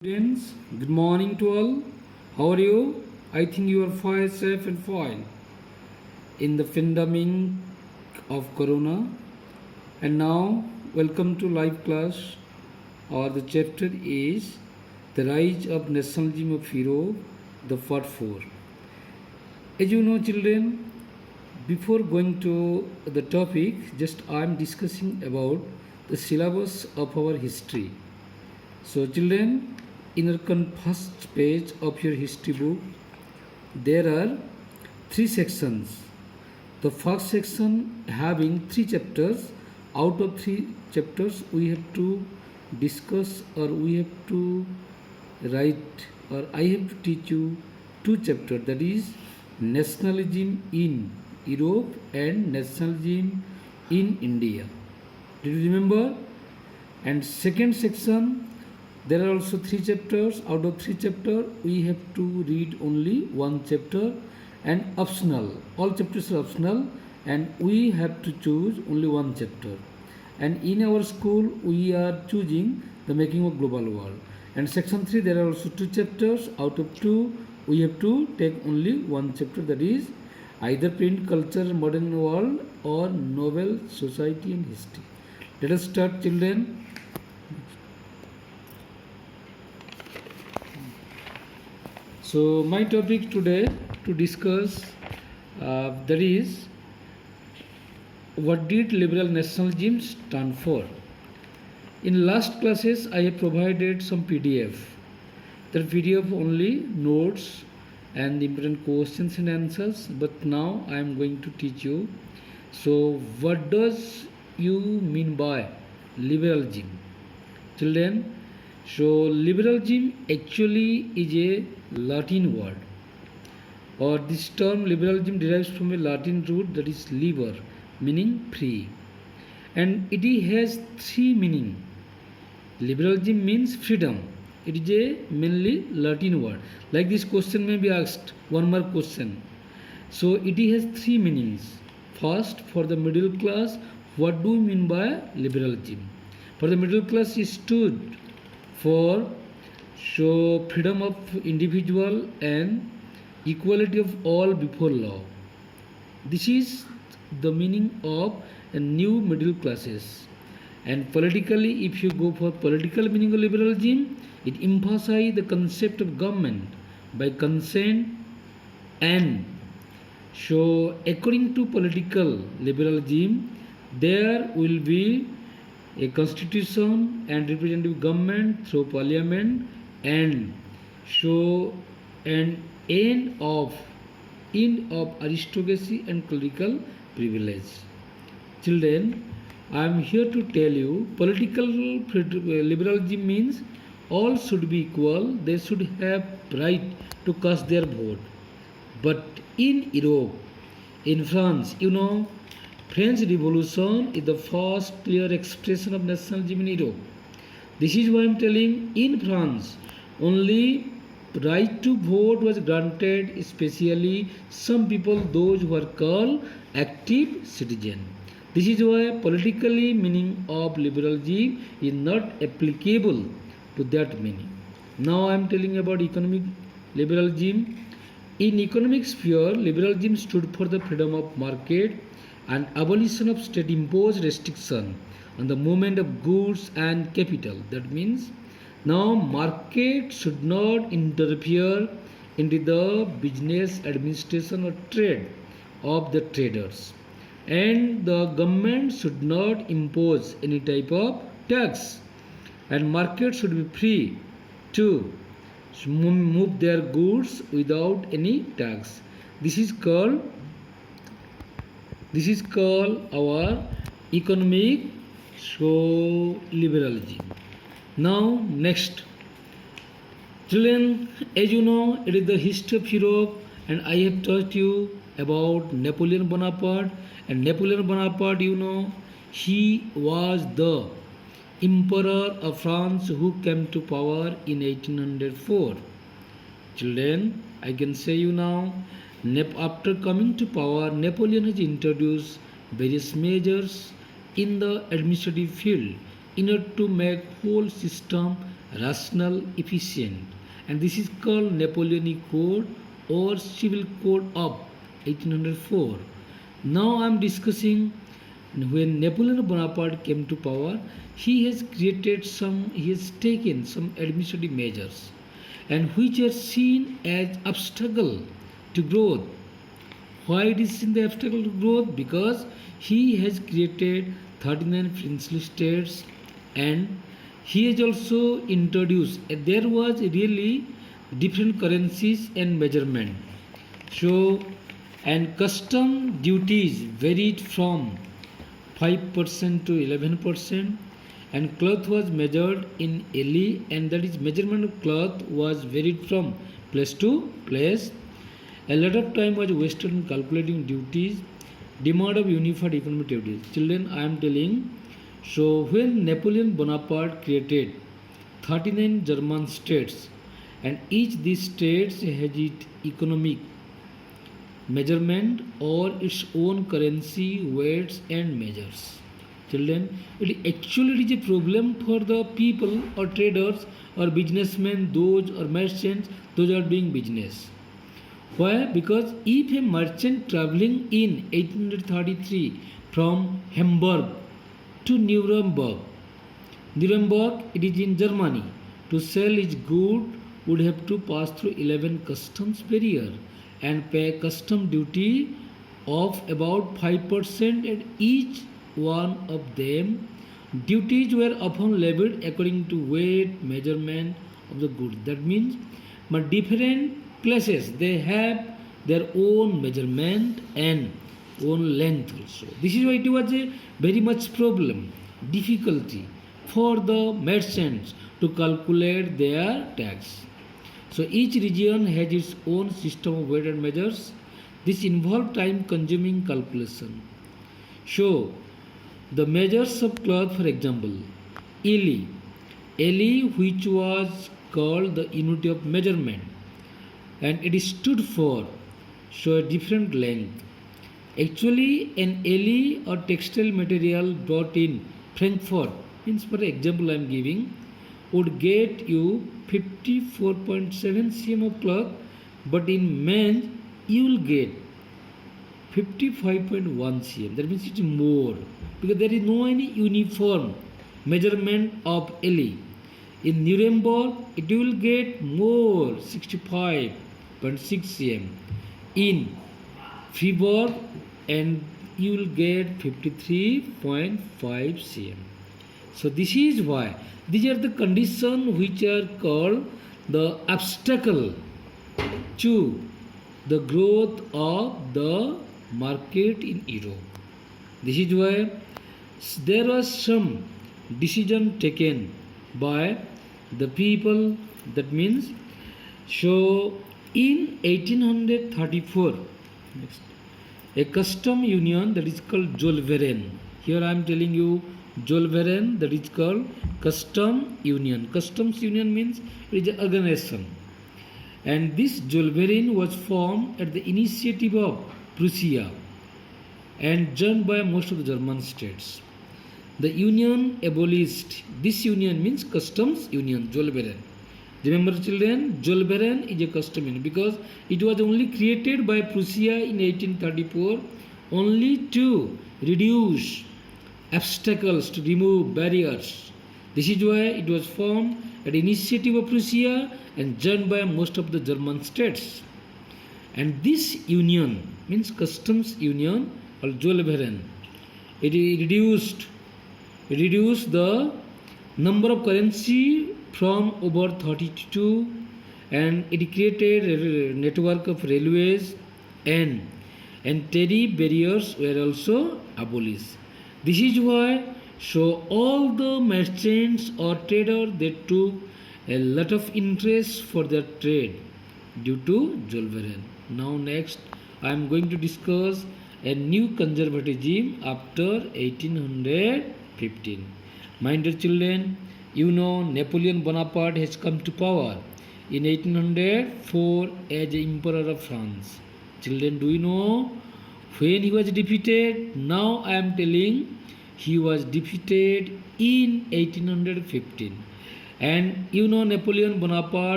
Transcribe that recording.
Students, good morning to all. How are you? I think you are fine, safe and fine in the pandemic of Corona. And now, welcome to live class. The chapter is the rise of nationalism of Europe, the part 4. As you know, children, before going to the topic, just I am discussing about the syllabus of our history. So, children, in your first page of your history book, there are three sections. The first section having three chapters. Out of three chapters, we have to discuss or we have to write or I have to teach you two chapters, that is nationalism in Europe and nationalism in India. Did you remember? And second section, there are also three chapters. Out of three chapters, we have to read only one chapter and optional. All chapters are optional and we have to choose only one chapter. And in our school, we are choosing the making of global world. And section 3, there are also two chapters. Out of two, we have to take only one chapter, that is either print culture, modern world or novel society and history. Let us start, children. So my topic today to discuss that is what did liberal nationalism stand for. In last classes I have provided some PDF. That PDF only notes and important questions and answers. But now I am going to teach you. So what does you mean by liberalism, children? So liberalism actually is a Latin word, or this term liberalism derives from a Latin root, that is liber, meaning free, and it has three meaning. Liberalism means freedom. It is a mainly Latin word. Like this question may be asked, one more question. So it has three meanings. First, for the middle class, what do you mean by liberalism? For the middle class, it stood for freedom of individual and equality of all before law. This is the meaning of a new middle classes. And politically, if you go for political meaning of liberalism, it emphasizes the concept of government by consent. And so according to political liberalism, there will be a constitution and representative government through parliament, and so an end of aristocracy and clerical privilege. Children, I am here to tell you political liberalism means all should be equal, they should have right to cast their vote. But in Europe, in France, French Revolution is the first clear expression of nationalism in Europe. This is why I am telling, in France, only right to vote was granted, especially some people, those who are called active citizen. This is why politically meaning of liberalism is not applicable to that meaning. Now I am telling about economic liberalism. In economic sphere, liberalism stood for the freedom of market and abolition of state-imposed restriction on the movement of goods and capital. That means now market should not interfere into the business administration or trade of the traders, and the government should not impose any type of tax, and market should be free to move their goods without any tax. This is called our economic liberalism. Now next, children, as you know, it is the history of Europe, and I have taught you about Napoleon Bonaparte. And Napoleon Bonaparte, he was the emperor of France who came to power in 1804. Children, I can say you now, after coming to power, Napoleon has introduced various measures in the administrative field in order to make whole system rational, efficient. And this is called Napoleonic Code or Civil Code of 1804. Now I am discussing when Napoleon Bonaparte came to power, he has taken some administrative measures and which are seen as obstacle to growth. Why it is in the obstacle to growth? Because he has created 39 princely states and he has also introduced, there was really different currencies and measurement. So, and custom duties varied from 5% to 11%, and cloth was measured in elli, and that is measurement of cloth was varied from place to place. A lot of time was wasted in calculating duties, demand of unified economic duties. Children, I am telling. So when Napoleon Bonaparte created 39 German states, and each these states has its economic measurement or its own currency, weights and measures. Children, it actually is a problem for the people or traders or businessmen, those or merchants, those are doing business. Why? Because if a merchant traveling in 1833 from Hamburg to Nuremberg, it is in Germany, to sell his good would have to pass through 11 customs barrier and pay custom duty of about 5% at each one of them. Duties were often levied according to weight measurement of the goods. That means, but different places they have their own measurement and own length also. This is why it was a very much problem, difficulty for the merchants to calculate their tax. So each region has its own system of weight and measures. This involved time consuming calculation. So the measures of cloth, for example, elli, which was called the unit of measurement, and it stood for so a different length. Actually, an elli or textile material brought in Frankfurt, means for example I am giving, would get you 54.7 cm of cloth, but in men's you will get 55.1 cm. That means it is more because there is no any uniform measurement of elli. In Nuremberg, it will get more 65.6 cm. In Freiburg, and you will get 53.5 cm. So this is why these are the conditions which are called the obstacle to the growth of the market in Europe. This is why there was some decision taken by the people. That means, so in 1834, a custom union that is called Zollverein. Here I am telling you Zollverein, that is called custom union. Customs union means it is an organization. And this Zollverein was formed at the initiative of Prussia and joined by most of the German states. The union abolished, this union means customs union, Zollverein. Remember children, Zollverein is a custom union because it was only created by Prussia in 1834 only to reduce obstacles, to remove barriers. This is why it was formed at the initiative of Prussia and joined by most of the German states. And this union means customs union or Zollverein. It reduced the number of currency from over 32, and it created a network of railways and tariff barriers were also abolished. This is why so all the merchants or traders they took a lot of interest for their trade due to Zollverein. Now next I am going to discuss a new conservatism after 1815. My dear children, you know Napoleon Bonaparte has come to power in 1804 as Emperor of France. Children, do you know when he was defeated? Now I am telling he was defeated in 1815. And you know Napoleon Bonaparte